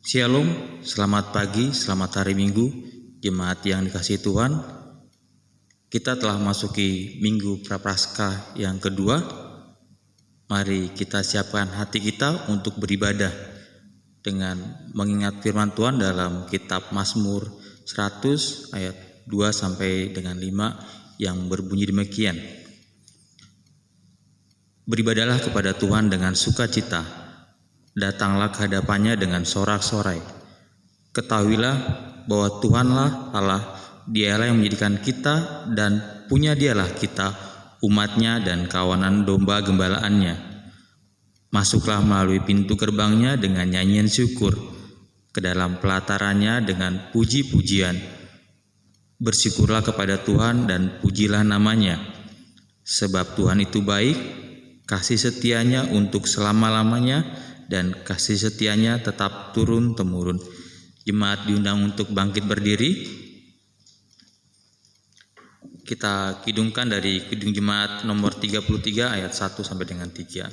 Shalom, selamat pagi, selamat hari Minggu, jemaat yang dikasihi Tuhan. Kita telah memasuki Minggu Prapaskah yang kedua. Mari kita siapkan hati kita untuk beribadah dengan mengingat firman Tuhan dalam kitab Mazmur 100 ayat 2 sampai dengan 5 yang berbunyi demikian. Beribadahlah kepada Tuhan dengan sukacita. Datanglah ke hadapannya dengan sorak-sorai. Ketahuilah bahwa Tuhanlah Allah, Dialah yang menjadikan kita dan punya Dialah kita, umatnya dan kawanan domba gembalaannya. Masuklah melalui pintu gerbangnya dengan nyanyian syukur, ke dalam pelatarannya dengan puji-pujian. Bersyukurlah kepada Tuhan dan pujilah namanya, sebab Tuhan itu baik, kasih setianya untuk selama-lamanya, dan kasih setianya tetap turun-temurun. Jemaat diundang untuk bangkit berdiri. Kita kidungkan dari Kidung Jemaat nomor 33 ayat 1 sampai dengan 3.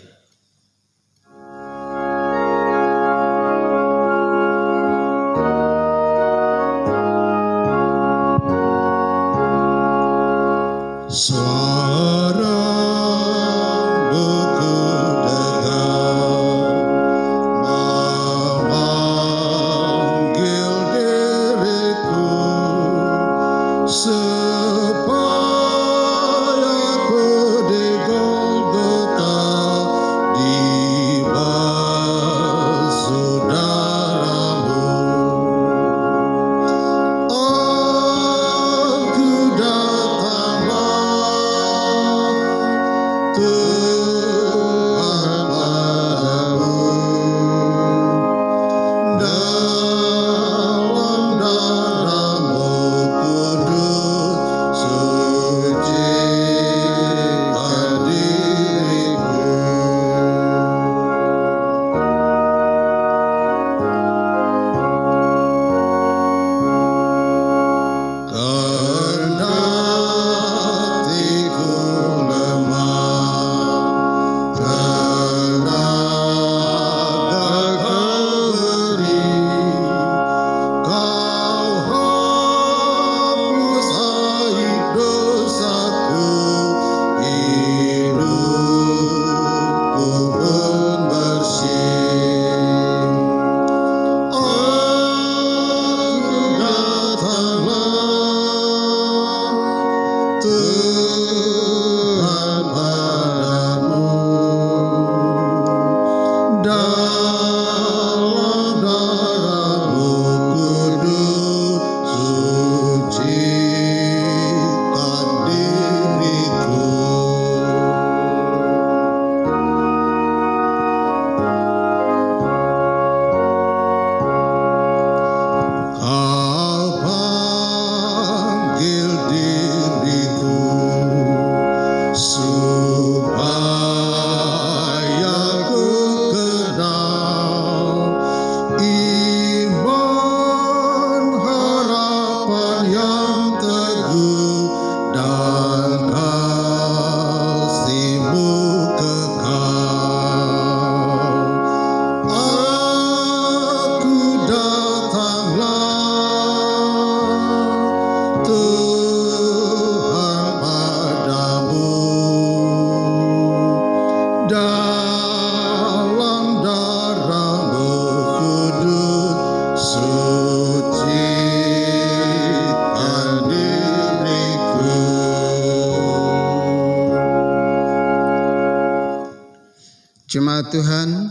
Jemaat Tuhan,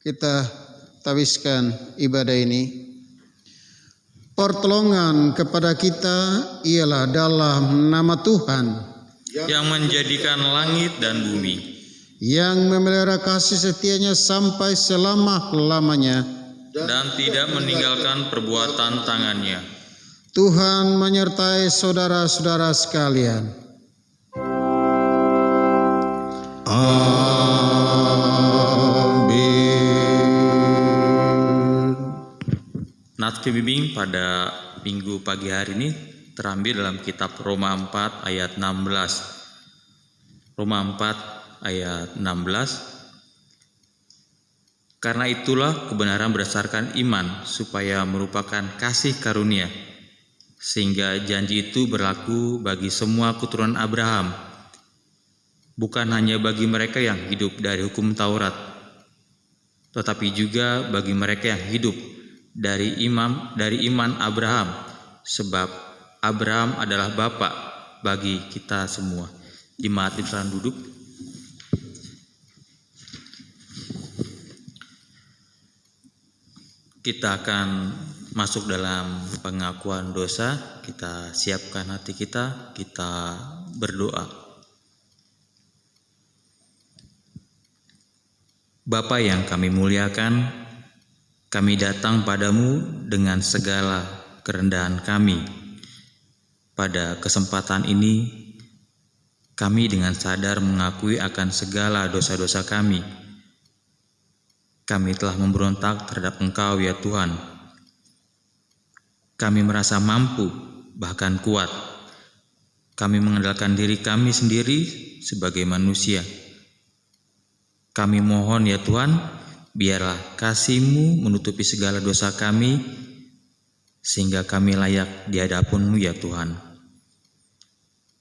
kita tawiskan ibadah ini. Pertolongan kepada kita ialah dalam nama Tuhan yang menjadikan langit dan bumi, yang memelihara kasih setianya sampai selama-lamanya dan tidak meninggalkan perbuatan tangannya. Tuhan menyertai saudara-saudara sekalian. Nats pembimbing pada Minggu pagi hari ini terambil dalam kitab Roma 4 ayat 16. Roma 4 ayat 16. Karena itulah kebenaran berdasarkan iman supaya merupakan kasih karunia, sehingga janji itu berlaku bagi semua keturunan Abraham, bukan hanya bagi mereka yang hidup dari hukum Taurat, tetapi juga bagi mereka yang hidup dari iman Abraham, sebab Abraham adalah bapa bagi kita semua. Jemaat silakan duduk. Kita akan masuk dalam pengakuan dosa. Kita siapkan hati kita, kita berdoa. Bapa yang kami muliakan, kami datang padamu dengan segala kerendahan kami. Pada kesempatan ini, kami dengan sadar mengakui akan segala dosa-dosa kami. Kami telah memberontak terhadap Engkau ya Tuhan. Kami merasa mampu, bahkan kuat. Kami mengandalkan diri kami sendiri sebagai manusia. Kami mohon ya Tuhan, biarlah kasih-Mu menutupi segala dosa kami, sehingga kami layak di hadapan-Mu ya Tuhan.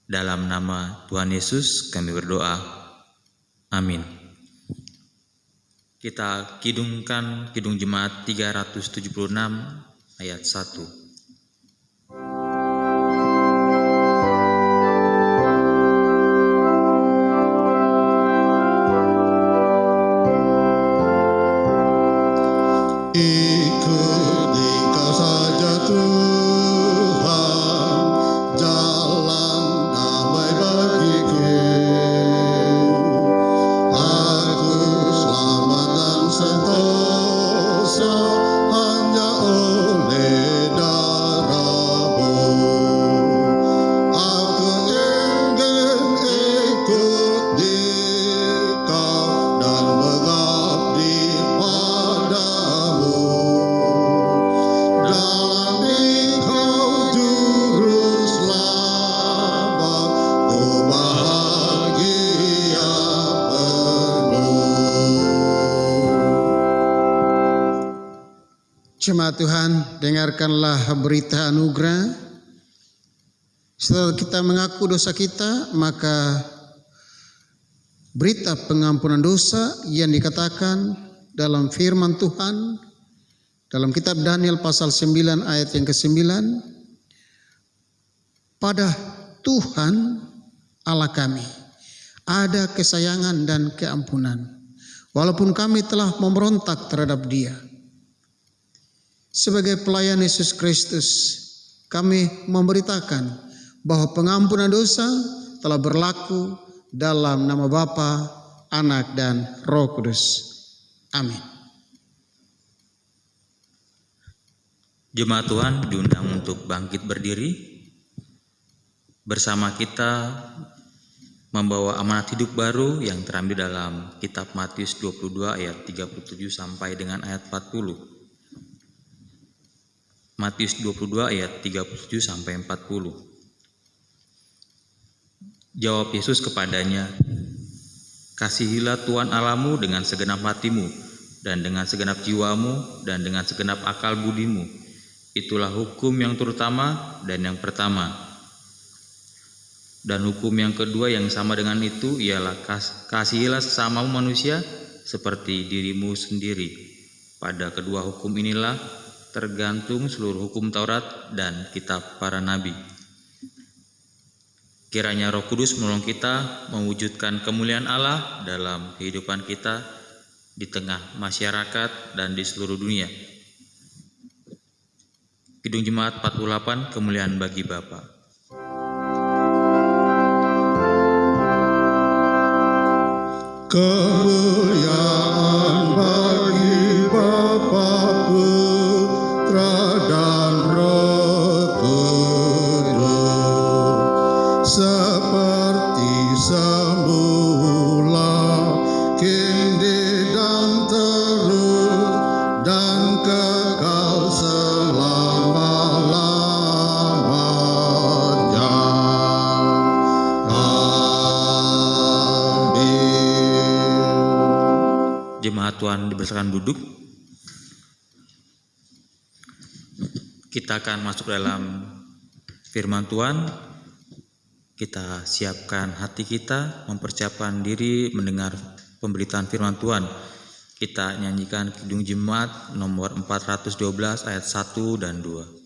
Dalam nama Tuhan Yesus kami berdoa. Amin. Kita kidungkan Kidung Jemaat 376 ayat 1. Ikut Engkau saja Tuhan, jalan damai bagiku. Aku selamat dan sentosa hanya oleh darah-Mu. Aku ingin ikut Dikau dan mengabdi padamu. Dalam Engkau juru selamat, ku bahagia penuh. Jemaat Tuhan, dengarkanlah berita anugerah. Setelah kita mengaku dosa kita, maka berita pengampunan dosa yang dikatakan dalam firman Tuhan dalam kitab Daniel pasal 9 ayat yang ke-9, pada Tuhan Allah kami ada kesayangan dan keampunan, walaupun kami telah memberontak terhadap Dia. Sebagai pelayan Yesus Kristus, kami memberitakan bahwa pengampunan dosa telah berlaku dalam nama Bapa, Anak, dan Roh Kudus. Amin. Jemaat Tuhan diundang untuk bangkit berdiri. Bersama kita membawa amanat hidup baru yang terambil dalam kitab Matius 22 ayat 37 sampai dengan ayat 40. Matius 22 ayat 37 sampai 40. Jawab Yesus kepadanya, "Kasihilah Tuhan Allahmu dengan segenap hatimu, dan dengan segenap jiwamu, dan dengan segenap akal budimu. Itulah hukum yang terutama dan yang pertama. Dan hukum yang kedua yang sama dengan itu ialah kasihilah sesamamu manusia seperti dirimu sendiri. Pada kedua hukum inilah tergantung seluruh hukum Taurat dan kitab para nabi." Kiranya Roh Kudus menolong kita mewujudkan kemuliaan Allah dalam kehidupan kita di tengah masyarakat dan di seluruh dunia. Kidung Jemaat 48, kemuliaan bagi Bapa. Kemuliaan bagi Bapa, Putra, dan Roh Kudus, seperti semula, kini dan terus, dan kekal selama-lamanya. Amin. Jemaat jemaat Tuhan dipersilakan duduk. Kita akan masuk dalam firman Tuhan. Kita siapkan hati kita, mempersiapkan diri mendengar pemberitaan firman Tuhan. Kita nyanyikan Kidung Jemaat nomor 412 ayat 1 dan 2.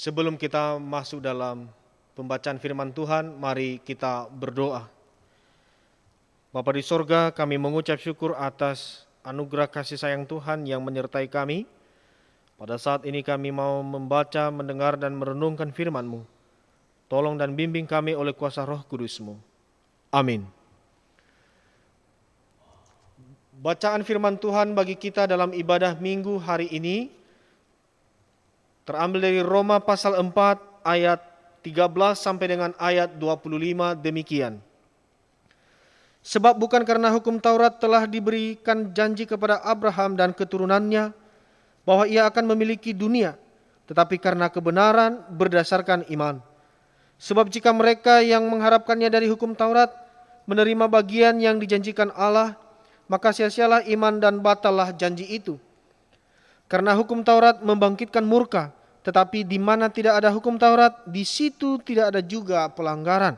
Sebelum kita masuk dalam pembacaan firman Tuhan, mari kita berdoa. Bapa di sorga, kami mengucap syukur atas anugerah kasih sayang Tuhan yang menyertai kami. Pada saat ini kami mau membaca, mendengar, dan merenungkan firman-Mu. Tolong dan bimbing kami oleh kuasa Roh Kudus-Mu. Amin. Bacaan firman Tuhan bagi kita dalam ibadah minggu hari ini terambil dari Roma pasal 4 ayat 13 sampai dengan ayat 25 demikian. Sebab bukan karena hukum Taurat telah diberikan janji kepada Abraham dan keturunannya bahwa ia akan memiliki dunia, tetapi karena kebenaran berdasarkan iman. Sebab jika mereka yang mengharapkannya dari hukum Taurat menerima bagian yang dijanjikan Allah, maka sia-sialah iman dan batallah janji itu. Karena hukum Taurat membangkitkan murka, tetapi di mana tidak ada hukum Taurat, di situ tidak ada juga pelanggaran.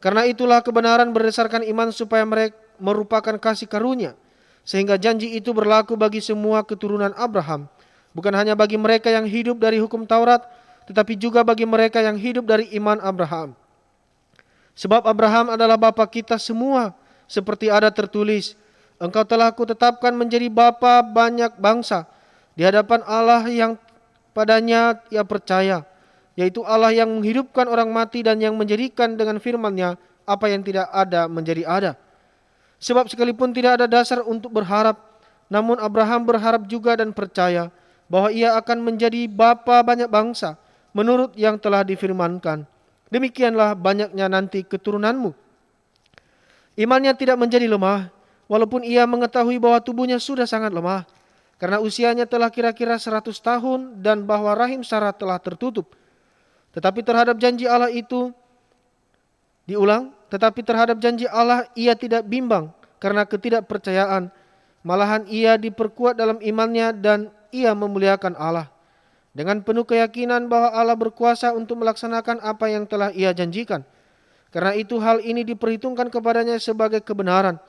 Karena itulah kebenaran berdasarkan iman supaya mereka merupakan kasih karunia, sehingga janji itu berlaku bagi semua keturunan Abraham, bukan hanya bagi mereka yang hidup dari hukum Taurat, tetapi juga bagi mereka yang hidup dari iman Abraham. Sebab Abraham adalah bapa kita semua, seperti ada tertulis, Engkau telah kutetapkan menjadi bapa banyak bangsa, di hadapan Allah yang padanya ia percaya, yaitu Allah yang menghidupkan orang mati dan yang menjadikan dengan firman-Nya apa yang tidak ada menjadi ada. Sebab sekalipun tidak ada dasar untuk berharap, namun Abraham berharap juga dan percaya bahwa ia akan menjadi bapa banyak bangsa, menurut yang telah difirmankan. Demikianlah banyaknya nanti keturunanmu. Imannya tidak menjadi lemah, walaupun ia mengetahui bahwa tubuhnya sudah sangat lemah, karena usianya telah kira-kira 100 tahun dan bahwa rahim Sarah telah tertutup. Tetapi terhadap janji Allah itu, tetapi terhadap janji Allah ia tidak bimbang karena ketidakpercayaan. Malahan ia diperkuat dalam imannya dan ia memuliakan Allah, dengan penuh keyakinan bahwa Allah berkuasa untuk melaksanakan apa yang telah ia janjikan. Karena itu hal ini diperhitungkan kepadanya sebagai kebenaran.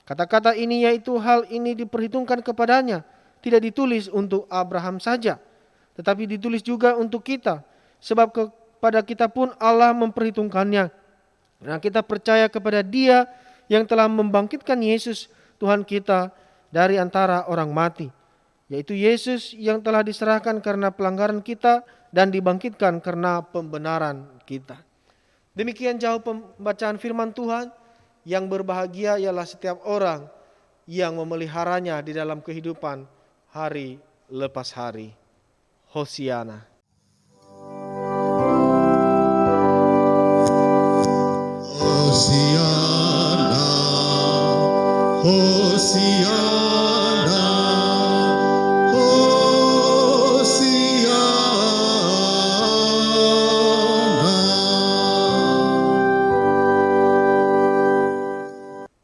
Kata-kata ini yaitu hal ini diperhitungkan kepadanya, tidak ditulis untuk Abraham saja, tetapi ditulis juga untuk kita, sebab kepada kita pun Allah memperhitungkannya. Nah, kita percaya kepada Dia yang telah membangkitkan Yesus Tuhan kita dari antara orang mati, yaitu Yesus yang telah diserahkan karena pelanggaran kita dan dibangkitkan karena pembenaran kita. Demikian jauh pembacaan firman Tuhan. Yang berbahagia ialah setiap orang yang memeliharanya di dalam kehidupan hari lepas hari. Hosiana. Hosiana,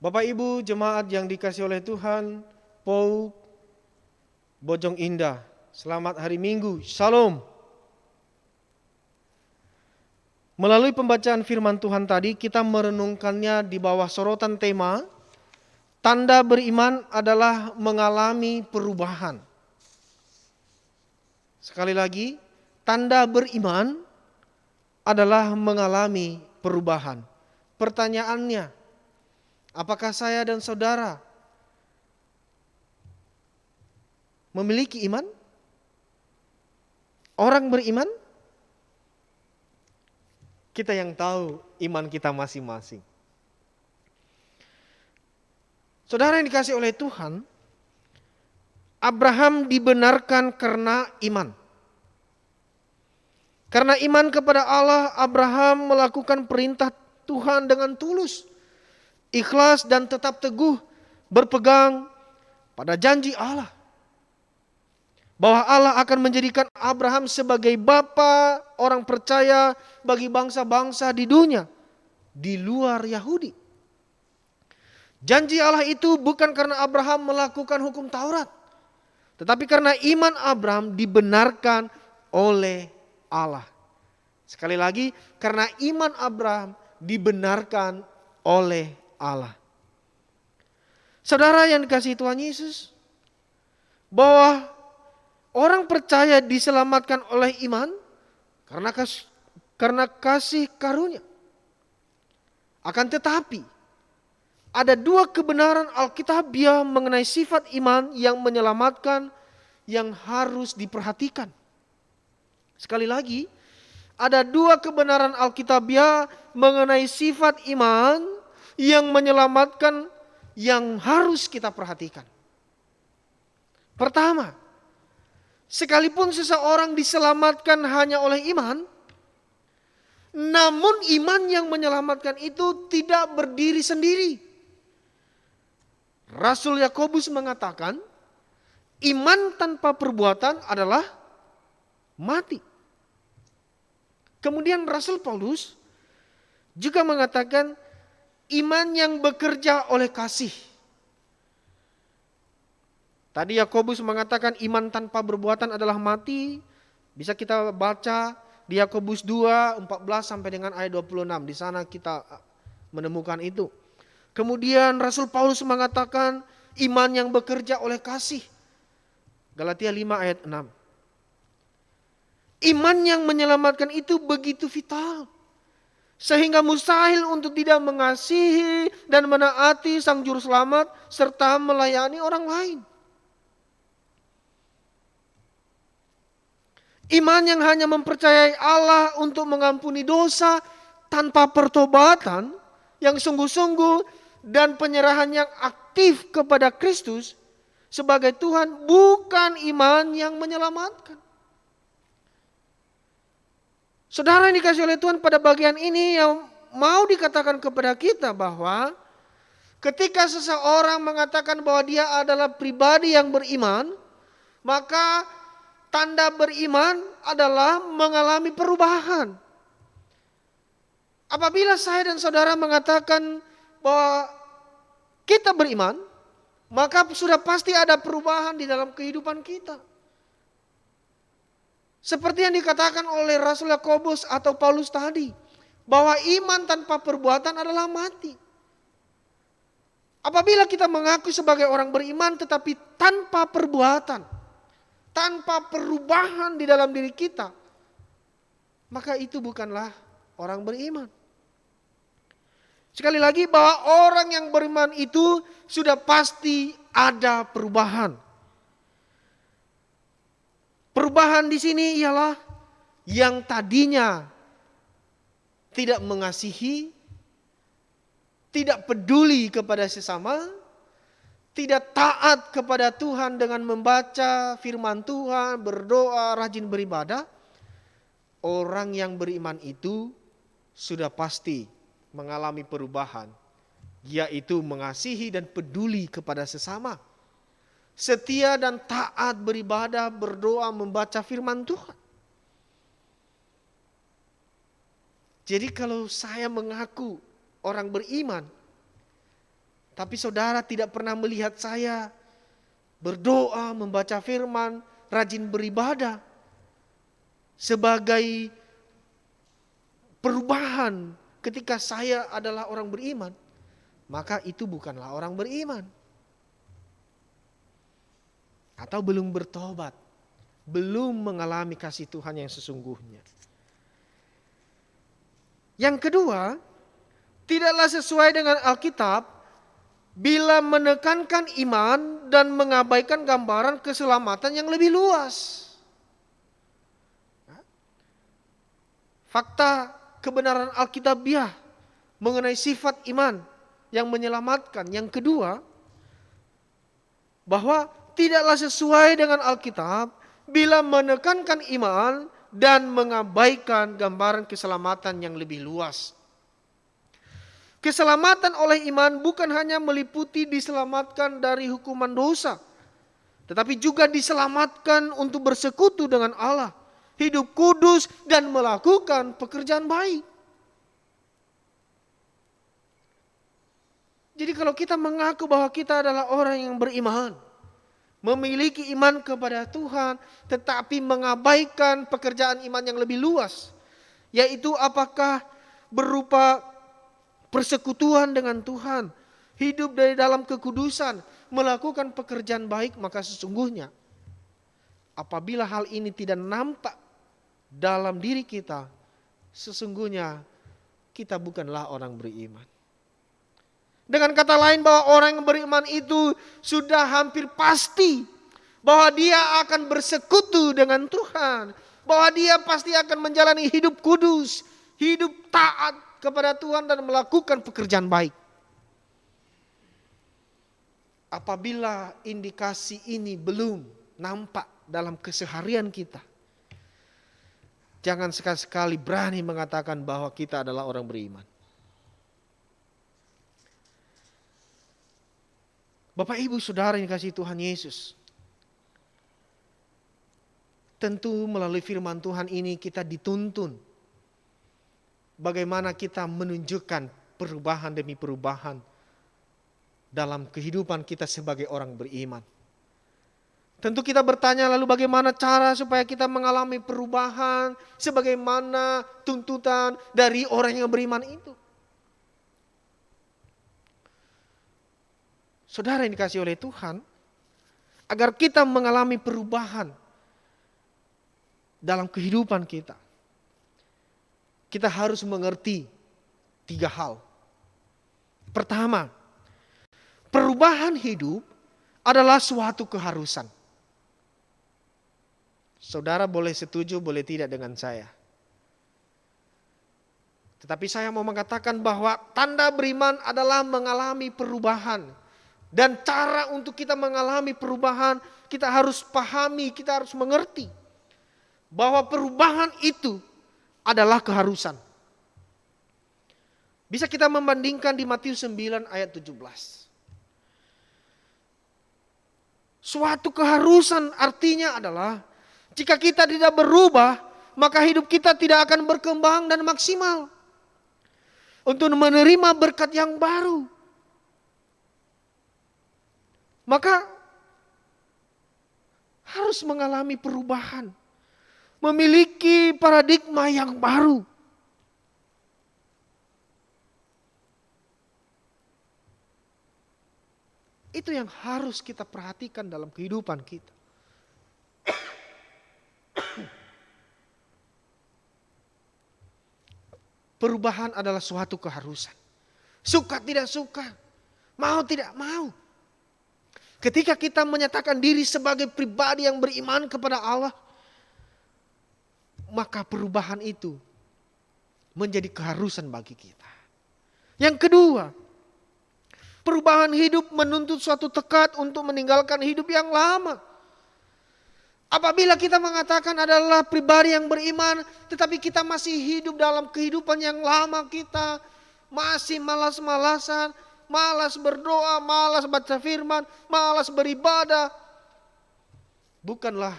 Bapak Ibu jemaat yang dikasihi oleh Tuhan, Pouk Bojong Indah, selamat hari Minggu, Shalom. Melalui pembacaan firman Tuhan tadi, kita merenungkannya di bawah sorotan tema, tanda beriman adalah mengalami perubahan. Sekali lagi, tanda beriman adalah mengalami perubahan. Pertanyaannya, apakah saya dan saudara memiliki iman? Orang beriman? Kita yang tahu iman kita masing-masing. Saudara yang dikasihi oleh Tuhan, Abraham dibenarkan karena iman. Karena iman kepada Allah, Abraham melakukan perintah Tuhan dengan tulus, ikhlas dan tetap teguh berpegang pada janji Allah. Bahwa Allah akan menjadikan Abraham sebagai bapa orang percaya bagi bangsa-bangsa di dunia, di luar Yahudi. Janji Allah itu bukan karena Abraham melakukan hukum Taurat, tetapi karena iman Abraham dibenarkan oleh Allah. Sekali lagi, karena iman Abraham dibenarkan oleh Allah. Saudara yang dikasihi Tuhan Yesus, bahwa orang percaya diselamatkan oleh iman karena kasih karunia. Akan tetapi, ada dua kebenaran Alkitabiah mengenai sifat iman yang menyelamatkan yang harus diperhatikan. Sekali lagi, ada dua kebenaran Alkitabiah mengenai sifat iman yang menyelamatkan yang harus kita perhatikan. Pertama, sekalipun seseorang diselamatkan hanya oleh iman, namun iman yang menyelamatkan itu tidak berdiri sendiri. Rasul Yakobus mengatakan, iman tanpa perbuatan adalah mati. Kemudian Rasul Paulus juga mengatakan, iman yang bekerja oleh kasih. Tadi Yakobus mengatakan iman tanpa perbuatan adalah mati. Bisa kita baca di Yakobus 2, 14 sampai dengan ayat 26. Di sana kita menemukan itu. Kemudian Rasul Paulus mengatakan iman yang bekerja oleh kasih. Galatia 5 ayat 6. Iman yang menyelamatkan itu begitu vital, sehingga mustahil untuk tidak mengasihi dan menaati Sang Juru Selamat serta melayani orang lain. Iman yang hanya mempercayai Allah untuk mengampuni dosa tanpa pertobatan yang sungguh-sungguh dan penyerahan yang aktif kepada Kristus sebagai Tuhan bukan iman yang menyelamatkan. Saudara yang dikasihi oleh Tuhan, pada bagian ini yang mau dikatakan kepada kita bahwa ketika seseorang mengatakan bahwa dia adalah pribadi yang beriman, maka tanda beriman adalah mengalami perubahan. Apabila saya dan saudara mengatakan bahwa kita beriman, maka sudah pasti ada perubahan di dalam kehidupan kita. Seperti yang dikatakan oleh Rasul Yakobus atau Paulus tadi, bahwa iman tanpa perbuatan adalah mati. Apabila kita mengaku sebagai orang beriman tetapi tanpa perbuatan, tanpa perubahan di dalam diri kita, maka itu bukanlah orang beriman. Sekali lagi, bahwa orang yang beriman itu sudah pasti ada perubahan. Perubahan di sini ialah yang tadinya tidak mengasihi, tidak peduli kepada sesama, tidak taat kepada Tuhan dengan membaca firman Tuhan, berdoa, rajin beribadah. Orang yang beriman itu sudah pasti mengalami perubahan yaitu mengasihi dan peduli kepada sesama, setia dan taat beribadah, berdoa, membaca firman Tuhan. Jadi kalau saya mengaku orang beriman, tapi saudara tidak pernah melihat saya berdoa, membaca firman, rajin beribadah sebagai perubahan ketika saya adalah orang beriman, maka itu bukanlah orang beriman. Atau belum bertobat, belum mengalami kasih Tuhan yang sesungguhnya. Yang kedua, tidaklah sesuai dengan Alkitab bila menekankan iman dan mengabaikan gambaran keselamatan yang lebih luas. Fakta kebenaran Alkitabiah mengenai sifat iman yang menyelamatkan. Yang kedua, bahwa tidaklah sesuai dengan Alkitab bila menekankan iman dan mengabaikan gambaran keselamatan yang lebih luas. Keselamatan oleh iman bukan hanya meliputi diselamatkan dari hukuman dosa, tetapi juga diselamatkan untuk bersekutu dengan Allah, hidup kudus dan melakukan pekerjaan baik. Jadi kalau kita mengaku bahwa kita adalah orang yang beriman, memiliki iman kepada Tuhan, tetapi mengabaikan pekerjaan iman yang lebih luas, yaitu apakah berupa persekutuan dengan Tuhan, hidup dari dalam kekudusan, melakukan pekerjaan baik, maka sesungguhnya apabila hal ini tidak nampak dalam diri kita, sesungguhnya kita bukanlah orang beriman. Dengan kata lain, bahwa orang yang beriman itu sudah hampir pasti bahwa dia akan bersekutu dengan Tuhan, bahwa dia pasti akan menjalani hidup kudus, hidup taat kepada Tuhan dan melakukan pekerjaan baik. Apabila indikasi ini belum nampak dalam keseharian kita, jangan sekali-sekali berani mengatakan bahwa kita adalah orang beriman. Bapak Ibu Saudara yang dikasihi Tuhan Yesus, tentu melalui firman Tuhan ini kita dituntun bagaimana kita menunjukkan perubahan demi perubahan dalam kehidupan kita sebagai orang beriman. Tentu kita bertanya, lalu bagaimana cara supaya kita mengalami perubahan sebagaimana tuntutan dari orang yang beriman itu. Saudara yang dikasihi oleh Tuhan, agar kita mengalami perubahan dalam kehidupan kita, kita harus mengerti 3 hal. Pertama, perubahan hidup adalah suatu keharusan. Saudara boleh setuju, boleh tidak dengan saya. Tetapi saya mau mengatakan bahwa tanda beriman adalah mengalami perubahan. Dan cara untuk kita mengalami perubahan, kita harus pahami, kita harus mengerti bahwa perubahan itu adalah keharusan. Bisa kita membandingkan di Matius 9 ayat 17. Suatu keharusan artinya adalah jika kita tidak berubah, maka hidup kita tidak akan berkembang dan maksimal untuk menerima berkat yang baru. Maka harus mengalami perubahan, memiliki paradigma yang baru. Itu yang harus kita perhatikan dalam kehidupan kita. Perubahan adalah suatu keharusan. Suka tidak suka, mau tidak mau. Ketika kita menyatakan diri sebagai pribadi yang beriman kepada Allah, maka perubahan itu menjadi keharusan bagi kita. Yang kedua, perubahan hidup menuntut suatu tekad untuk meninggalkan hidup yang lama. Apabila kita mengatakan adalah pribadi yang beriman, tetapi kita masih hidup dalam kehidupan yang lama kita, masih malas-malasan, malas berdoa, malas baca firman, malas beribadah, bukanlah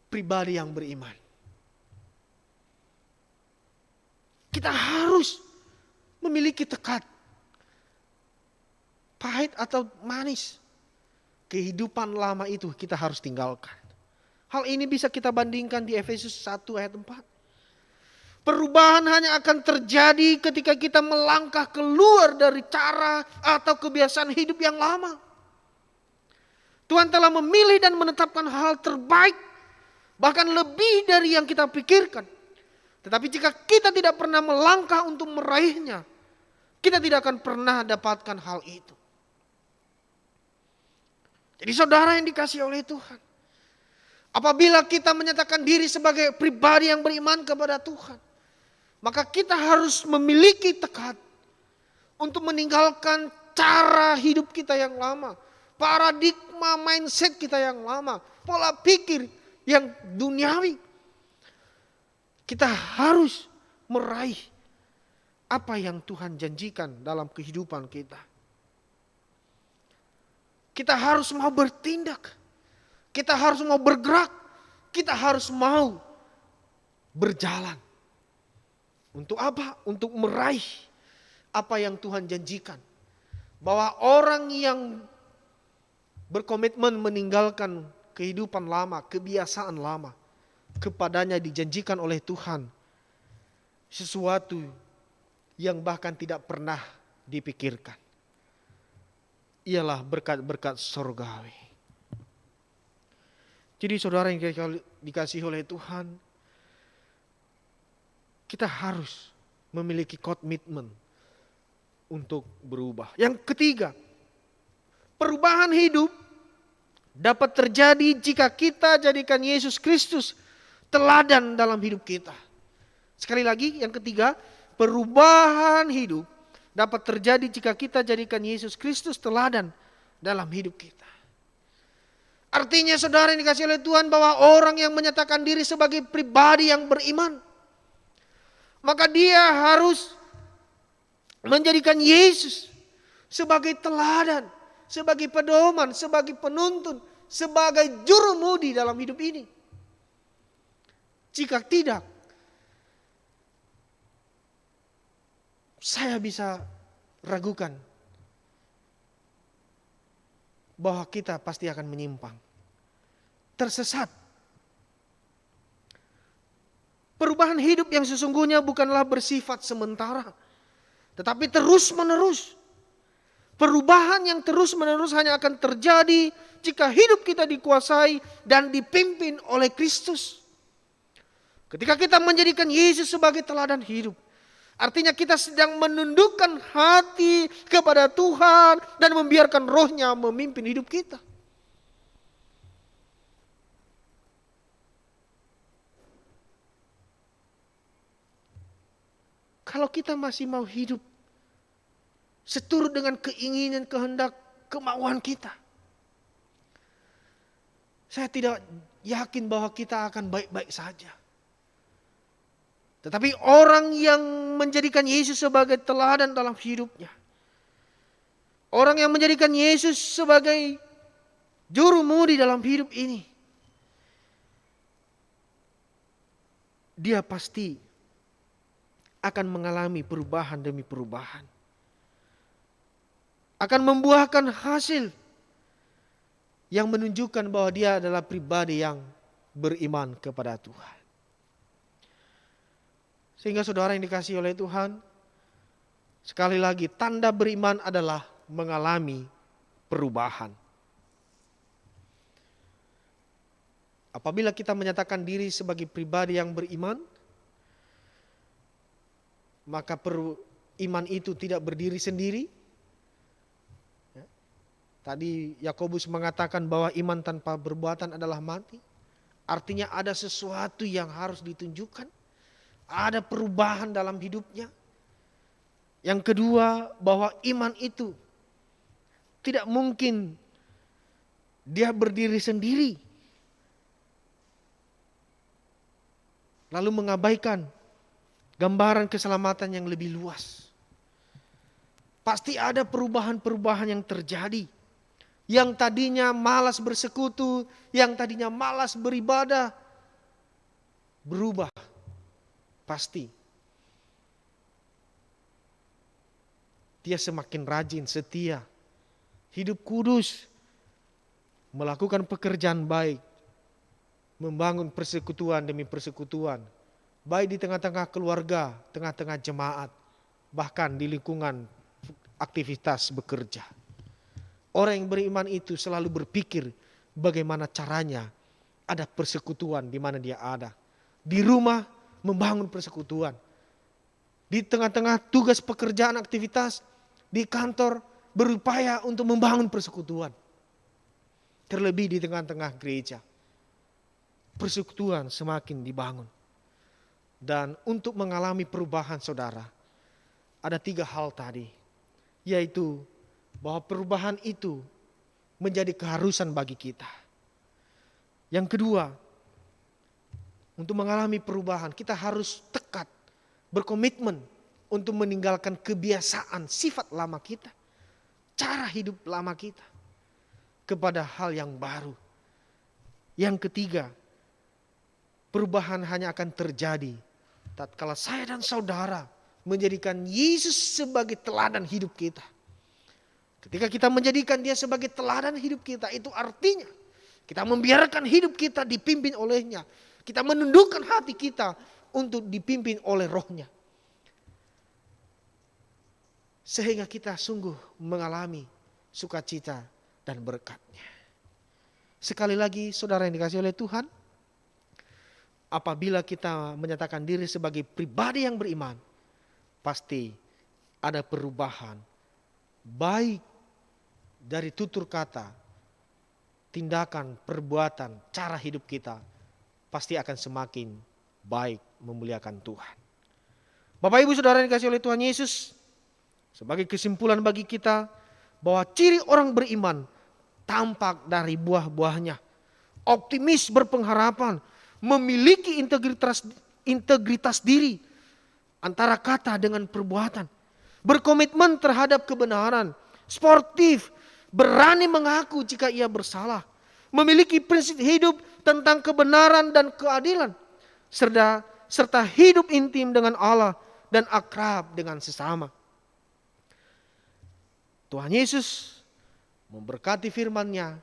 pribadi yang beriman. Kita harus memiliki tekad, pahit atau manis, kehidupan lama itu kita harus tinggalkan. Hal ini bisa kita bandingkan di Efesus 1 ayat 4. Perubahan hanya akan terjadi ketika kita melangkah keluar dari cara atau kebiasaan hidup yang lama. Tuhan telah memilih dan menetapkan hal terbaik, bahkan lebih dari yang kita pikirkan. Tetapi jika kita tidak pernah melangkah untuk meraihnya, kita tidak akan pernah dapatkan hal itu. Jadi saudara yang dikasihi oleh Tuhan, apabila kita menyatakan diri sebagai pribadi yang beriman kepada Tuhan, maka kita harus memiliki tekad untuk meninggalkan cara hidup kita yang lama, paradigma mindset kita yang lama, pola pikir yang duniawi. Kita harus meraih apa yang Tuhan janjikan dalam kehidupan kita. Kita harus mau bertindak, kita harus mau bergerak, kita harus mau berjalan. Untuk apa? Untuk meraih apa yang Tuhan janjikan. Bahwa orang yang berkomitmen meninggalkan kehidupan lama, kebiasaan lama, kepadanya dijanjikan oleh Tuhan sesuatu yang bahkan tidak pernah dipikirkan. Ialah berkat-berkat surgawi. Jadi saudara yang dikasihi oleh Tuhan, kita harus memiliki komitmen untuk berubah. Yang ketiga, perubahan hidup dapat terjadi jika kita jadikan Yesus Kristus teladan dalam hidup kita. Sekali lagi, yang ketiga, perubahan hidup dapat terjadi jika kita jadikan Yesus Kristus teladan dalam hidup kita. Artinya saudara yang dikasihi oleh Tuhan, bahwa orang yang menyatakan diri sebagai pribadi yang beriman, maka dia harus menjadikan Yesus sebagai teladan, sebagai pedoman, sebagai penuntun, sebagai jurumudi dalam hidup ini. Jika tidak, saya bisa ragukan bahwa kita pasti akan menyimpang, tersesat. Perubahan hidup yang sesungguhnya bukanlah bersifat sementara, tetapi terus-menerus. Perubahan yang terus-menerus hanya akan terjadi jika hidup kita dikuasai dan dipimpin oleh Kristus. Ketika kita menjadikan Yesus sebagai teladan hidup, artinya kita sedang menundukkan hati kepada Tuhan dan membiarkan Roh-Nya memimpin hidup kita. Kalau kita masih mau hidup seturut dengan keinginan, kehendak, kemauan kita, saya tidak yakin bahwa kita akan baik-baik saja. Tetapi orang yang menjadikan Yesus sebagai teladan dalam hidupnya, orang yang menjadikan Yesus sebagai jurumudi dalam hidup ini, dia pasti akan mengalami perubahan demi perubahan. Akan membuahkan hasil yang menunjukkan bahwa dia adalah pribadi yang beriman kepada Tuhan. Sehingga saudara yang dikasihi oleh Tuhan, sekali lagi tanda beriman adalah mengalami perubahan. Apabila kita menyatakan diri sebagai pribadi yang beriman, maka iman itu tidak berdiri sendiri. Tadi Yakobus mengatakan bahwa iman tanpa perbuatan adalah mati. Artinya ada sesuatu yang harus ditunjukkan. Ada perubahan dalam hidupnya. Yang kedua, bahwa iman itu tidak mungkin dia berdiri sendiri, lalu mengabaikan gambaran keselamatan yang lebih luas. Pasti ada perubahan-perubahan yang terjadi. Yang tadinya malas bersekutu, yang tadinya malas beribadah, berubah. Pasti. Dia semakin rajin, setia, hidup kudus, melakukan pekerjaan baik, membangun persekutuan demi persekutuan, baik di tengah-tengah keluarga, tengah-tengah jemaat, bahkan di lingkungan aktivitas bekerja. Orang yang beriman itu selalu berpikir bagaimana caranya ada persekutuan di mana dia ada. Di rumah membangun persekutuan. Di tengah-tengah tugas pekerjaan aktivitas, di kantor berupaya untuk membangun persekutuan. Terlebih di tengah-tengah gereja. Persekutuan semakin dibangun. Dan untuk mengalami perubahan saudara, ada 3 hal tadi. Yaitu bahwa perubahan itu menjadi keharusan bagi kita. Yang kedua, untuk mengalami perubahan kita harus tekad, berkomitmen untuk meninggalkan kebiasaan sifat lama kita, cara hidup lama kita, kepada hal yang baru. Yang ketiga, perubahan hanya akan terjadi tatkala saya dan saudara menjadikan Yesus sebagai teladan hidup kita. Ketika kita menjadikan dia sebagai teladan hidup kita, itu artinya kita membiarkan hidup kita dipimpin olehnya. Kita menundukkan hati kita untuk dipimpin oleh rohnya. Sehingga kita sungguh mengalami sukacita dan berkatnya. Sekali lagi saudara yang dikasihi oleh Tuhan, apabila kita menyatakan diri sebagai pribadi yang beriman, pasti ada perubahan baik dari tutur kata, tindakan, perbuatan, cara hidup kita pasti akan semakin baik memuliakan Tuhan. Bapak Ibu Saudara yang dikasihi oleh Tuhan Yesus, sebagai kesimpulan bagi kita bahwa ciri orang beriman tampak dari buah-buahnya. Optimis, berpengharapan, memiliki integritas diri antara kata dengan perbuatan, berkomitmen terhadap kebenaran, sportif, berani mengaku jika ia bersalah, memiliki prinsip hidup tentang kebenaran dan keadilan, serta hidup intim dengan Allah dan akrab dengan sesama. Tuhan Yesus memberkati firman-Nya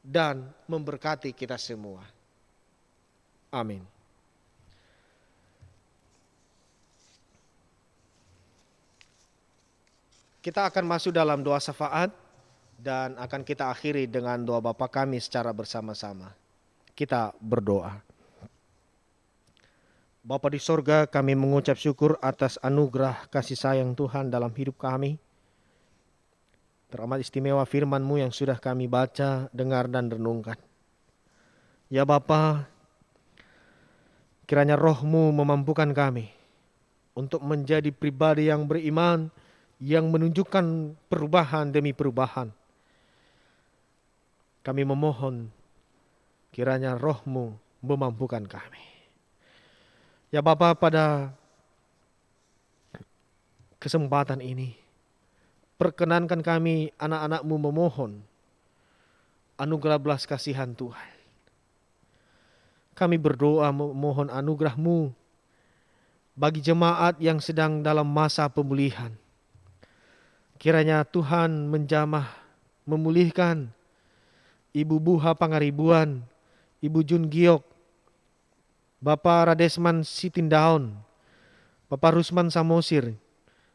dan memberkati kita semua. Amin. Kita akan masuk dalam doa syafaat dan akan kita akhiri dengan doa Bapa kami secara bersama-sama. Kita berdoa. Bapa di sorga, kami mengucap syukur atas anugerah kasih sayang Tuhan dalam hidup kami. Teramat istimewa firman-Mu yang sudah kami baca, dengar dan renungkan. Ya Bapa, kiranya Roh-Mu memampukan kami untuk menjadi pribadi yang beriman, yang menunjukkan perubahan demi perubahan. Kami memohon kiranya Roh-Mu memampukan kami. Ya Bapa, pada kesempatan ini, perkenankan kami anak-anak-Mu memohon anugerah belas kasihan Tuhan. Kami berdoa memohon anugerah-Mu bagi jemaat yang sedang dalam masa pemulihan. Kiranya Tuhan menjamah, memulihkan Ibu Buha Pangaribuan, Ibu Jun Giok, Bapak Radesman Sitindaun, Bapak Rusman Samosir,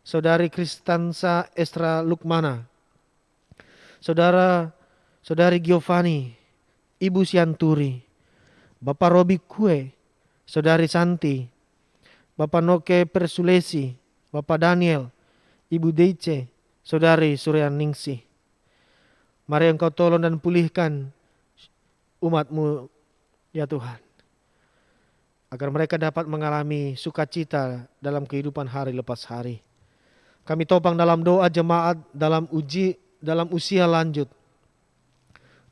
Saudari Kristansa Estra Lukmana, Saudari Giovanni, Ibu Sianturi, Bapak Robi Kue, Saudari Santi, Bapak Noke Persulesi, Bapak Daniel, Ibu Deice, Saudari Suryaningsih. Mari Engkau tolong dan pulihkan umat-Mu ya Tuhan, agar mereka dapat mengalami sukacita dalam kehidupan hari lepas hari. Kami topang dalam doa jemaat dalam usia lanjut.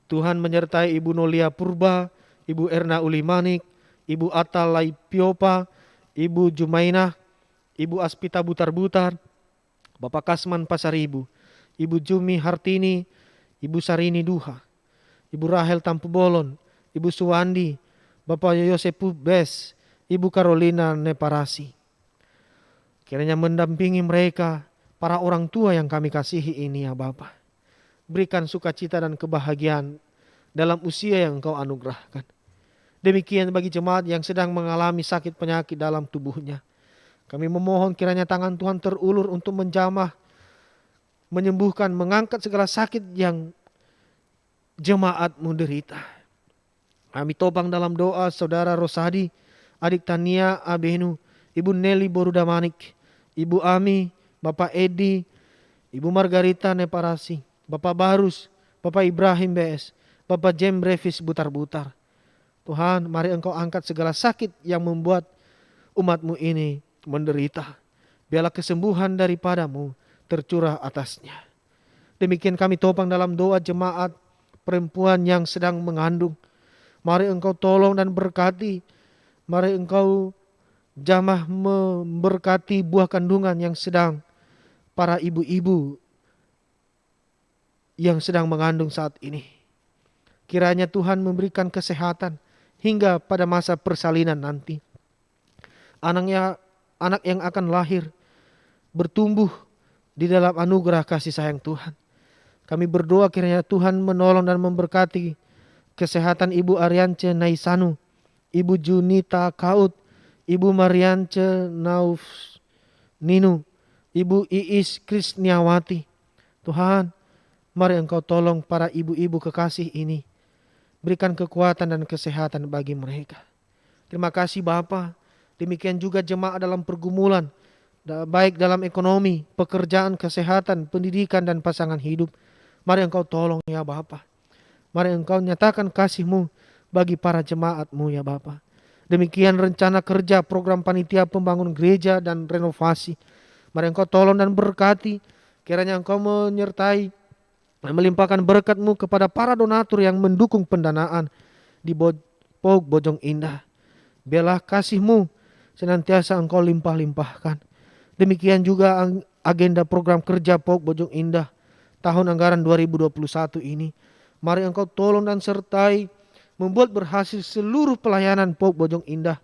Tuhan menyertai Ibu Nolia Purba, Ibu Erna Ulimanik, Ibu Atal Laipiopa, Ibu Jumainah, Ibu Aspita Butar-Butar, Bapak Kasman Pasaribu, Ibu Jumi Hartini, Ibu Sarini Duha, Ibu Rahel Tampu Bolon, Ibu Suwandi, Bapak Yosepu Bes, Ibu Carolina Neparasi. Kiranya mendampingi mereka, para orang tua yang kami kasihi ini ya Bapa. Berikan sukacita dan kebahagiaan dalam usia yang Engkau anugerahkan. Demikian bagi jemaat yang sedang mengalami sakit penyakit dalam tubuhnya. Kami memohon kiranya tangan Tuhan terulur untuk menjamah, menyembuhkan, mengangkat segala sakit yang jemaat-Mu derita. Kami topang dalam doa Saudara Rosadi, Adik Tania Abenu, Ibu Nelly Borudamanik, Ibu Ami, Bapak Edi, Ibu Margarita Neparasi, Bapak Barus, Bapak Ibrahim BS, Bapak Jem Brevis Butar-Butar. Tuhan, mari Engkau angkat segala sakit yang membuat umat-Mu ini menderita. Biarlah kesembuhan daripada-Mu tercurah atasnya. Demikian kami topang dalam doa jemaat perempuan yang sedang mengandung. Mari Engkau tolong dan berkati. Mari Engkau jamah memberkati buah kandungan yang sedang para ibu-ibu yang sedang mengandung saat ini. Kiranya Tuhan memberikan kesehatan hingga pada masa persalinan nanti. Anak yang akan lahir bertumbuh di dalam anugerah kasih sayang Tuhan. Kami berdoa kiranya Tuhan menolong dan memberkati kesehatan Ibu Ariance Naisanu, Ibu Junita Kaut, Ibu Mariance Nauf Ninu, Ibu Iis Krisniawati. Tuhan, mari Engkau tolong para ibu-ibu kekasih ini. Berikan kekuatan dan kesehatan bagi mereka. Terima kasih Bapa. Demikian juga jemaat dalam pergumulan, baik dalam ekonomi, pekerjaan, kesehatan, pendidikan, dan pasangan hidup. Mari Engkau tolong ya Bapa. Mari Engkau nyatakan kasih-Mu bagi para jemaat-Mu ya Bapa. Demikian rencana kerja program panitia pembangun gereja dan renovasi. Mari Engkau tolong dan berkati. Kiranya Engkau menyertai dan melimpahkan berkat-Mu kepada para donatur yang mendukung pendanaan di POG Bojong Indah. Biarlah kasih-Mu senantiasa Engkau limpah-limpahkan. Demikian juga agenda program kerja POG Bojong Indah tahun anggaran 2021 ini. Mari Engkau tolong dan sertai membuat berhasil seluruh pelayanan POG Bojong Indah.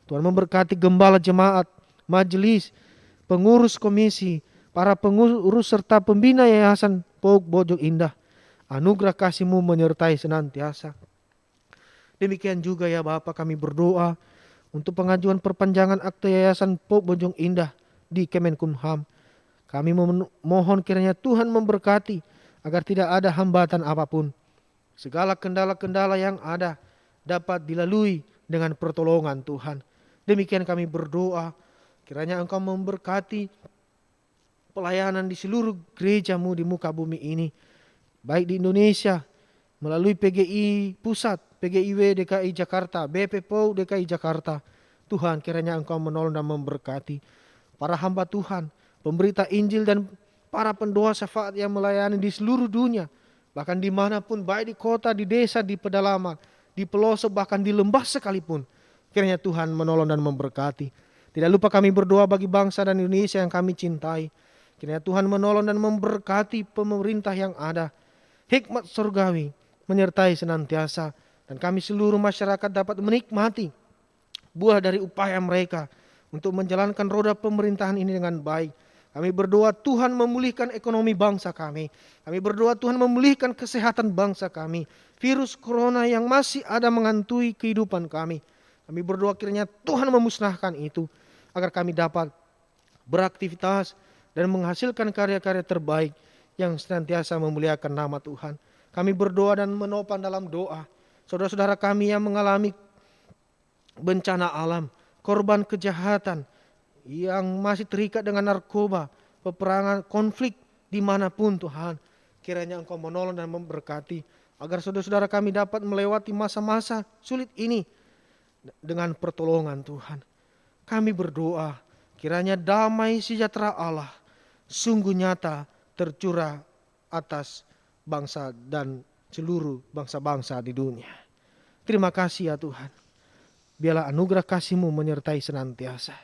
Tuhan memberkati gembala jemaat, majelis, pengurus komisi, para pengurus serta pembina yayasan POG Bojong Indah. Anugerah kasih-Mu menyertai senantiasa. Demikian juga ya Bapa, kami berdoa untuk pengajuan perpanjangan akte yayasan POG Bojong Indah di Kemenkumham. Kami memohon kiranya Tuhan memberkati agar tidak ada hambatan apapun. Segala kendala-kendala yang ada dapat dilalui dengan pertolongan Tuhan. Demikian kami berdoa, kiranya Engkau memberkati pelayanan di seluruh gereja-Mu di muka bumi ini. Baik di Indonesia, melalui PGI Pusat, PGIW DKI Jakarta, BP POG DKI Jakarta. Tuhan, kiranya Engkau menolong dan memberkati para hamba Tuhan, pemberita Injil dan para pendoa syafaat yang melayani di seluruh dunia. Bahkan dimanapun, baik di kota, di desa, di pedalaman, di pelosok, bahkan di lembah sekalipun. Kiranya Tuhan menolong dan memberkati. Tidak lupa kami berdoa bagi bangsa dan Indonesia yang kami cintai. Kiranya Tuhan menolong dan memberkati pemerintah yang ada. Hikmat surgawi menyertai senantiasa. Dan kami seluruh masyarakat dapat menikmati buah dari upaya mereka untuk menjalankan roda pemerintahan ini dengan baik. Kami berdoa Tuhan memulihkan ekonomi bangsa kami. Kami berdoa Tuhan memulihkan kesehatan bangsa kami. Virus corona yang masih ada menghantui kehidupan kami. Kami berdoa kiranya Tuhan memusnahkan itu agar kami dapat beraktivitas dan menghasilkan karya-karya terbaik yang senantiasa memuliakan nama Tuhan. Kami berdoa dan menopang dalam doa saudara-saudara kami yang mengalami bencana alam, korban kejahatan, yang masih terikat dengan narkoba, peperangan, konflik dimanapun Tuhan. Kiranya Engkau menolong dan memberkati agar saudara-saudara kami dapat melewati masa-masa sulit ini dengan pertolongan Tuhan. Kami berdoa kiranya damai sejahtera Allah sungguh nyata tercurah atas bangsa dan seluruh bangsa-bangsa di dunia. Terima kasih ya Tuhan. Biarlah anugerah kasih-Mu menyertai senantiasa.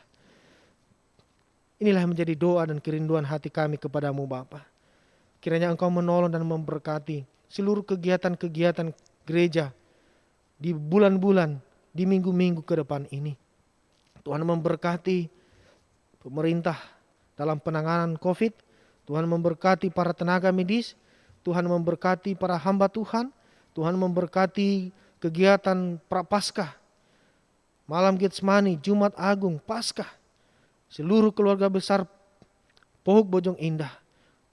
Inilah yang menjadi doa dan kerinduan hati kami kepadamu Bapa. Kiranya Engkau menolong dan memberkati seluruh kegiatan-kegiatan gereja di bulan-bulan, di minggu-minggu ke depan ini. Tuhan memberkati pemerintah dalam penanganan COVID. Tuhan memberkati para tenaga medis. Tuhan memberkati para hamba Tuhan. Tuhan memberkati kegiatan Prapaskah, Malam Getsemani, Jumat Agung, Paskah. Seluruh keluarga besar Pohuk Bojong Indah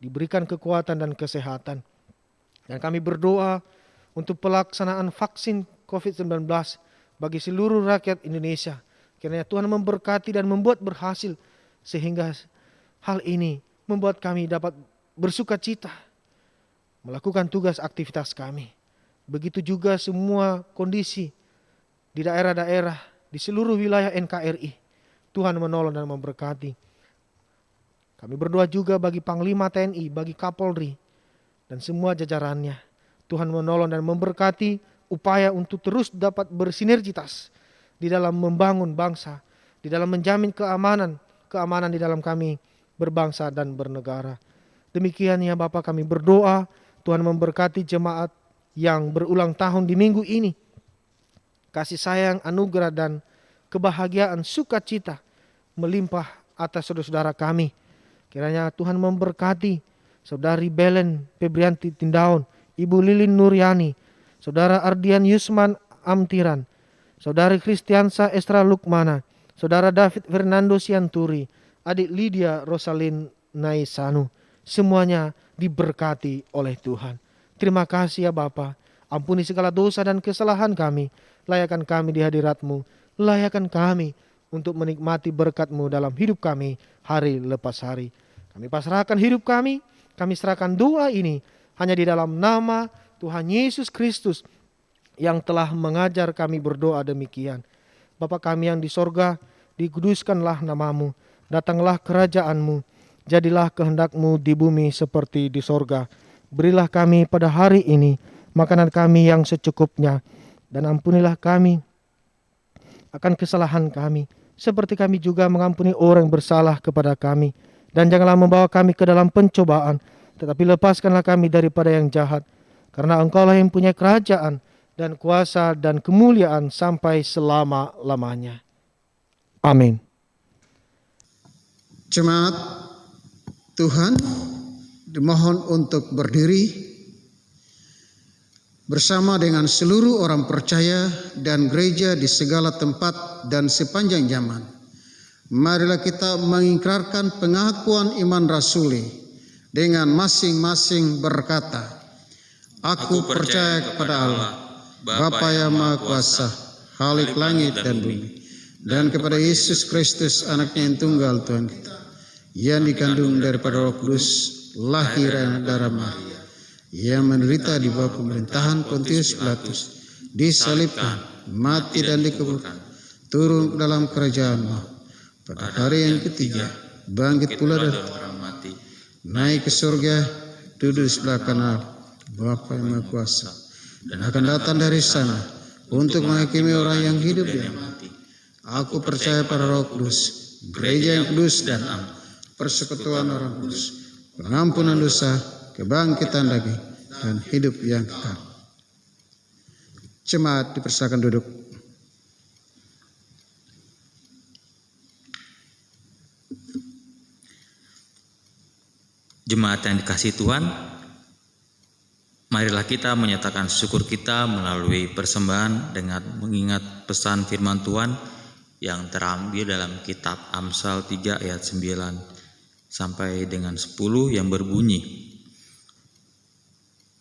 diberikan kekuatan dan kesehatan. Dan kami berdoa untuk pelaksanaan vaksin COVID-19 bagi seluruh rakyat Indonesia. Kiranya Tuhan memberkati dan membuat berhasil, sehingga hal ini membuat kami dapat bersuka cita melakukan tugas aktivitas kami. Begitu juga semua kondisi di daerah-daerah, di seluruh wilayah NKRI. Tuhan menolong dan memberkati. Kami berdoa juga bagi Panglima TNI, bagi Kapolri, dan semua jajarannya. Tuhan menolong dan memberkati upaya untuk terus dapat bersinergitas di dalam membangun bangsa, di dalam menjamin keamanan di dalam kami berbangsa dan bernegara. Demikian ya Bapa, kami berdoa Tuhan memberkati jemaat yang berulang tahun di minggu ini. Kasih sayang, anugerah dan kebahagiaan, sukacita melimpah atas saudara-saudara kami. Kiranya Tuhan memberkati Saudari Belen Febrianti Tindaun, Ibu Lilin Nuryani, Saudara Ardian Yusman Amtiran, Saudari Kristiansa Estra Lukmana, Saudara David Fernando Sianturi, Adik Lydia Rosalin Naisanu. Semuanya diberkati oleh Tuhan. Terima kasih ya Bapa. Ampuni segala dosa dan kesalahan kami. Layakkan kami di hadirat-Mu. Layakkan kami untuk menikmati berkat-Mu dalam hidup kami hari lepas hari. Kami pasrahkan hidup kami. Kami serahkan doa ini hanya di dalam nama Tuhan Yesus Kristus yang telah mengajar kami berdoa demikian. Bapa kami yang di sorga, dikuduskanlah nama-Mu. Datanglah kerajaan-Mu. Jadilah kehendak-Mu di bumi seperti di sorga. Berilah kami pada hari ini makanan kami yang secukupnya. Dan ampunilah kami akan kesalahan kami, seperti kami juga mengampuni orang yang bersalah kepada kami. Dan janganlah membawa kami ke dalam pencobaan, tetapi lepaskanlah kami daripada yang jahat. Karena Engkaulah yang punya kerajaan dan kuasa dan kemuliaan sampai selama-lamanya. Amin. Jemaat Tuhan dimohon untuk berdiri bersama dengan seluruh orang percaya dan gereja di segala tempat dan sepanjang zaman. Marilah kita mengikrarkan pengakuan iman rasuli dengan masing-masing berkata, Aku percaya kepada Allah, Bapa yang Maha Kuasa, Khalik langit dan bumi, dan kepada Yesus Kristus, Anaknya yang tunggal Tuhan kita, yang dikandung daripada Roh Kudus, lahir dari darah Maria, yang menderita di bawah pemerintahan Pontius Pilatus, disalibkan, mati dan dikuburkan, turun ke dalam kerajaan-Mu, pada hari yang ketiga bangkit pula dari orang mati, naik ke surga, duduk di sebelah kanan Bapa yang Maha Kuasa, dan akan datang dari sana untuk menghakimi orang yang hidup dan mati. Aku percaya pada Roh Kudus, gereja yang kudus dan am, persekutuan orang kudus, pengampunan dosa, kebangkitan daging, dan hidup yang kekal. Jemaat dipersilakan duduk. Jemaat yang dikasihi Tuhan, marilah kita menyatakan syukur kita melalui persembahan dengan mengingat pesan firman Tuhan yang terambil dalam kitab Amsal 3 ayat 9 sampai dengan 10 yang berbunyi,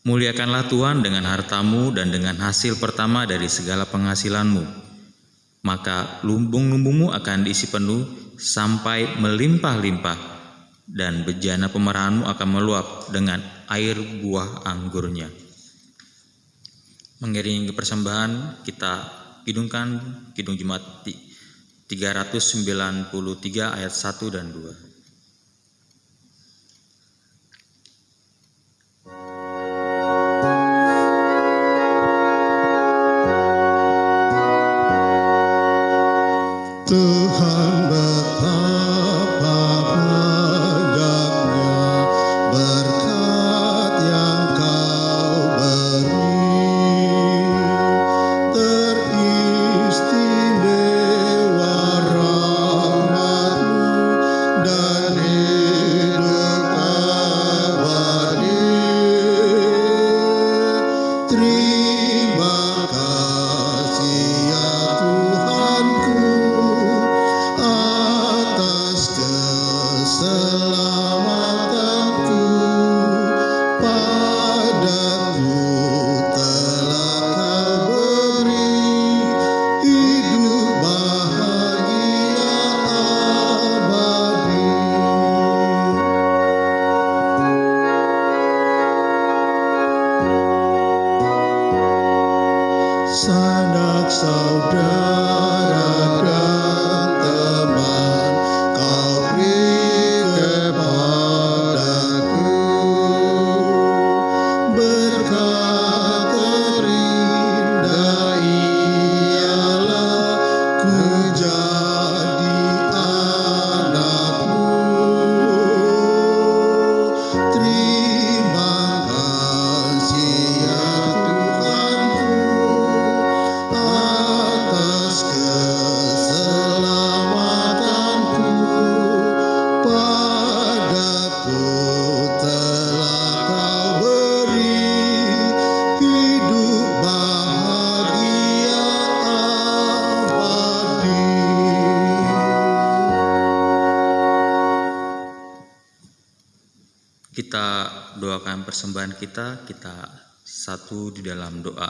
Muliakanlah Tuhan dengan hartamu dan dengan hasil pertama dari segala penghasilanmu, maka lumbung-lumbungmu akan diisi penuh sampai melimpah-limpah, dan bejana pemerahanmu akan meluap dengan air buah anggurnya. Mengiringi persembahan, kita kidungkan Kidung Jemaat 393 ayat 1 dan 2. Tuhan betapa saudara dan teman kau beri kepadaku. Berkat terindah ialah ku jadi anakmu. Terima kasih ya Tuhanku atas keselamatanku. Padaku telah kau beri hidup bahagia abadi. Kita doakan persembahan kita satu di dalam doa.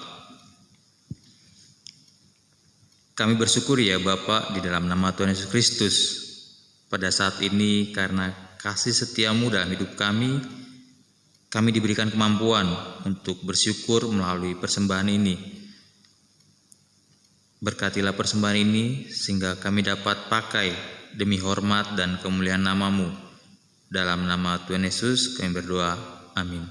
Kami bersyukur ya Bapa di dalam nama Tuhan Yesus Kristus. Pada saat ini karena kasih setiamu dalam hidup kami diberikan kemampuan untuk bersyukur melalui persembahan ini. Berkatilah persembahan ini sehingga kami dapat pakai demi hormat dan kemuliaan nama-Mu. Dalam nama Tuhan Yesus kami berdoa. Amin.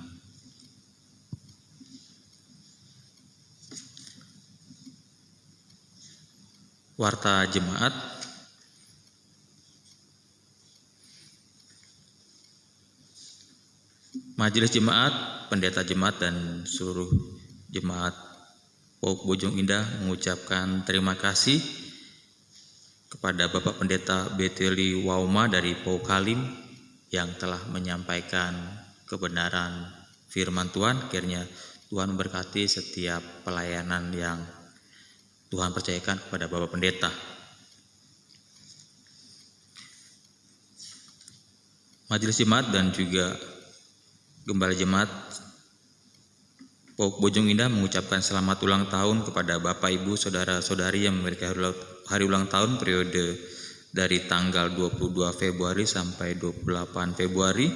Warta Jemaat. Majelis Jemaat, Pendeta Jemaat dan seluruh Jemaat PAUK Bojong Indah mengucapkan terima kasih kepada Bapak Pendeta Beteli Wauma dari PAUK Halim yang telah menyampaikan kebenaran firman Tuhan. Kiranya Tuhan memberkati setiap pelayanan yang Tuhan percayakan kepada Bapak Pendeta. Majelis Jemaat dan juga Gembala Jemaat PAUK Bojong Indah mengucapkan selamat ulang tahun kepada Bapak Ibu Saudara-saudari yang memiliki hari ulang tahun periode dari tanggal 22 Februari sampai 28 Februari.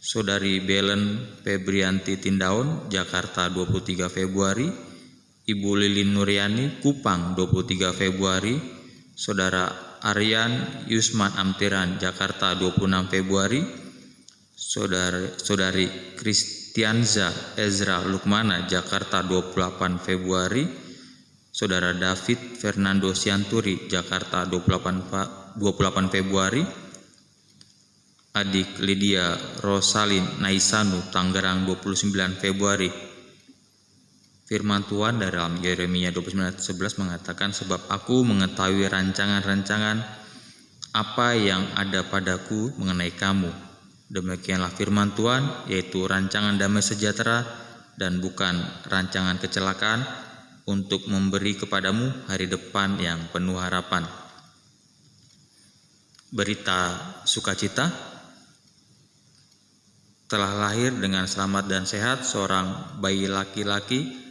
Saudari Belen Febrianti Tindaun, Jakarta 23 Februari. Ibu Lilin Nuryani, Kupang 23 Februari. Saudara Aryan Yusman Amtiran, Jakarta 26 Februari. Saudari Kristianza Ezra Lukmana, Jakarta 28 Februari. Saudara David Fernando Sianturi, Jakarta 28 Februari. Adik Lydia Rosalin Naisanu, Tangerang 29 Februari. Firman Tuhan dalam Yeremia 29:11 mengatakan, sebab aku mengetahui rancangan-rancangan apa yang ada padaku mengenai kamu. Demikianlah firman Tuhan, yaitu rancangan damai sejahtera dan bukan rancangan kecelakaan, untuk memberi kepadamu hari depan yang penuh harapan. Berita sukacita, telah lahir dengan selamat dan sehat seorang bayi laki-laki,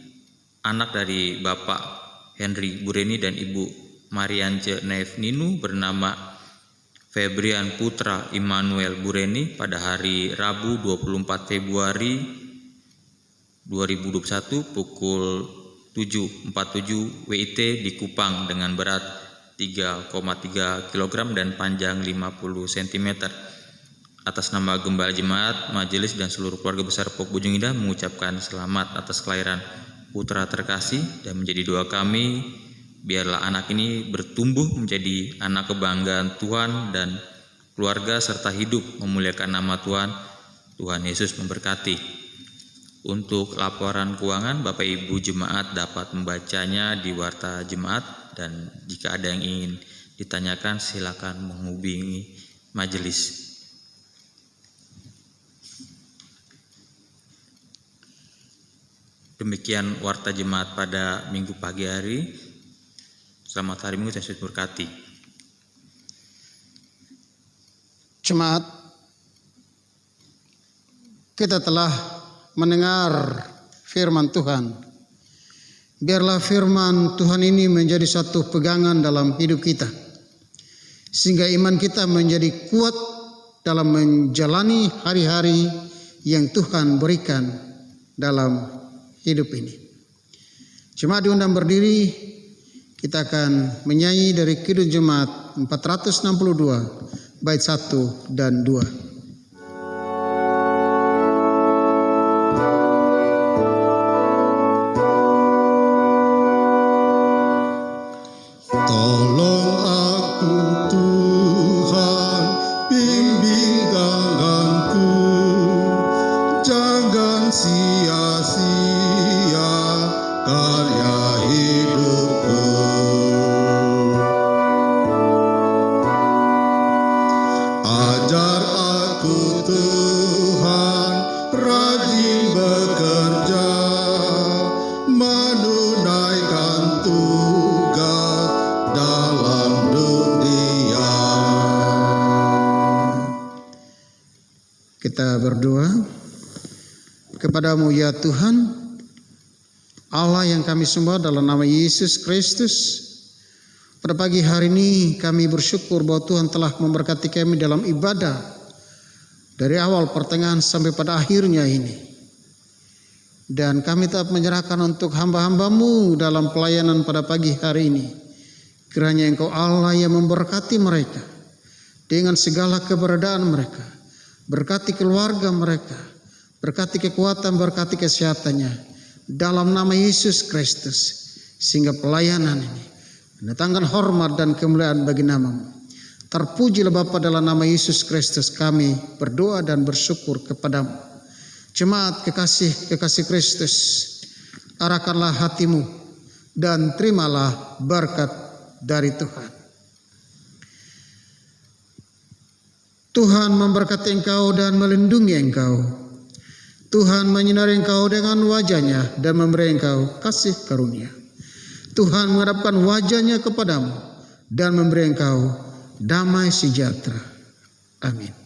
anak dari Bapak Henry Bureni dan Ibu Mariance Nev Ninu, bernama Febrian Putra Immanuel Bureni pada hari Rabu 24 Februari 2021 pukul 7.47 WIT di Kupang dengan berat 3,3 kg dan panjang 50 cm. Atas nama Gembala Jemaat, Majelis dan seluruh keluarga besar PAUK Bojong Indah mengucapkan selamat atas kelahiran putra terkasih, dan menjadi doa kami biarlah anak ini bertumbuh menjadi anak kebanggaan Tuhan dan keluarga serta hidup memuliakan nama Tuhan. Tuhan Yesus memberkati. Untuk laporan keuangan, Bapak Ibu Jemaat dapat membacanya di Warta Jemaat, dan jika ada yang ingin ditanyakan silakan menghubungi majelis. Demikian Warta Jemaat pada Minggu pagi hari. Selamat hari Minggu, Tuhan Yesus berkati. Jemaat, kita telah mendengar firman Tuhan. Biarlah firman Tuhan ini menjadi satu pegangan dalam hidup kita, sehingga iman kita menjadi kuat dalam menjalani hari-hari yang Tuhan berikan dalam hidup ini. Jemaat diundang berdiri, kita akan menyanyi dari Kidung Jemaat 462 bait 1 dan 2. Kita berdoa. Kepadamu ya Tuhan, Allah yang kami sembah dalam nama Yesus Kristus. Pada pagi hari ini kami bersyukur bahwa Tuhan telah memberkati kami dalam ibadah dari awal pertengahan sampai pada akhirnya ini. Dan kami tetap menyerahkan untuk hamba-hambamu dalam pelayanan pada pagi hari ini. Kiranya Engkau Allah yang memberkati mereka dengan segala keberadaan mereka. Berkati keluarga mereka, berkati kekuatan, berkati kesehatannya dalam nama Yesus Kristus, sehingga pelayanan ini mendatangkan hormat dan kemuliaan bagi nama-Mu. Terpujilah Bapa, dalam nama Yesus Kristus kami berdoa dan bersyukur kepadamu. Jemaat kekasih Kristus, arahkanlah hatimu dan terimalah berkat dari Tuhan. Tuhan memberkati engkau dan melindungi engkau. Tuhan menyinari engkau dengan wajah-Nya dan memberi engkau kasih karunia. Tuhan menghadapkan wajah-Nya kepadamu dan memberi engkau damai sejahtera. Amin.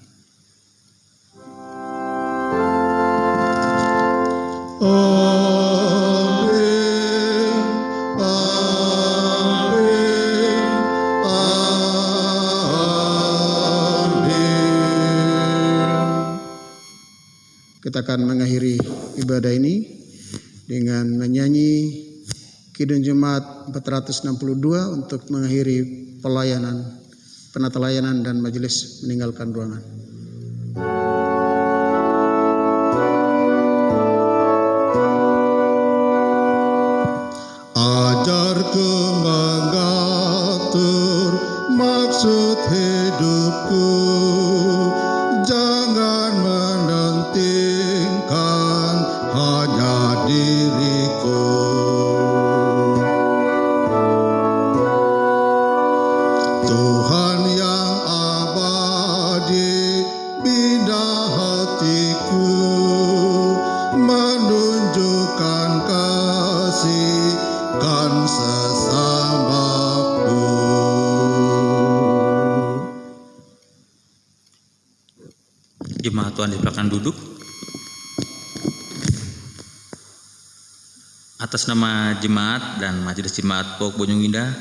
Kita akan mengakhiri ibadah ini dengan menyanyi Kidung Jemaat 462 untuk mengakhiri pelayanan, penata layanan dan majelis meninggalkan ruangan. Ajarku mengatur maksud hidupku, jangan menentingkan hanya diriku. Tuhan yang abadi bina hatiku, menunjukkan kasih kan sesamaku. Jemaat Tuhan dipersilakan duduk. Atas nama jemaat dan majelis jemaat POUK Bojong Indah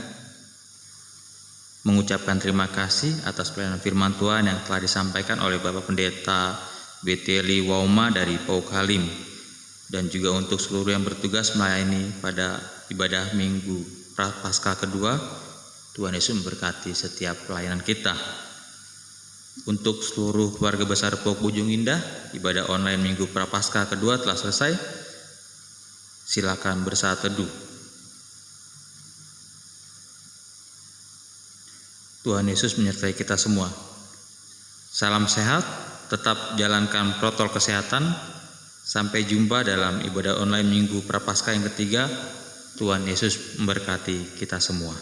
mengucapkan terima kasih atas pelayanan firman Tuhan yang telah disampaikan oleh Bapak Pendeta Beteli Wauma dari POUK Halim, dan juga untuk seluruh yang bertugas melayani pada ibadah Minggu Prapaskah kedua. Tuhan Yesus memberkati setiap pelayanan kita. Untuk seluruh keluarga besar POUK Bojong Indah, ibadah online Minggu Prapaskah kedua telah selesai. Silakan bersaat teduh. Tuhan Yesus menyertai kita semua. Salam sehat, tetap jalankan protokol kesehatan. Sampai jumpa dalam ibadah online Minggu Prapaskah yang ketiga. Tuhan Yesus memberkati kita semua.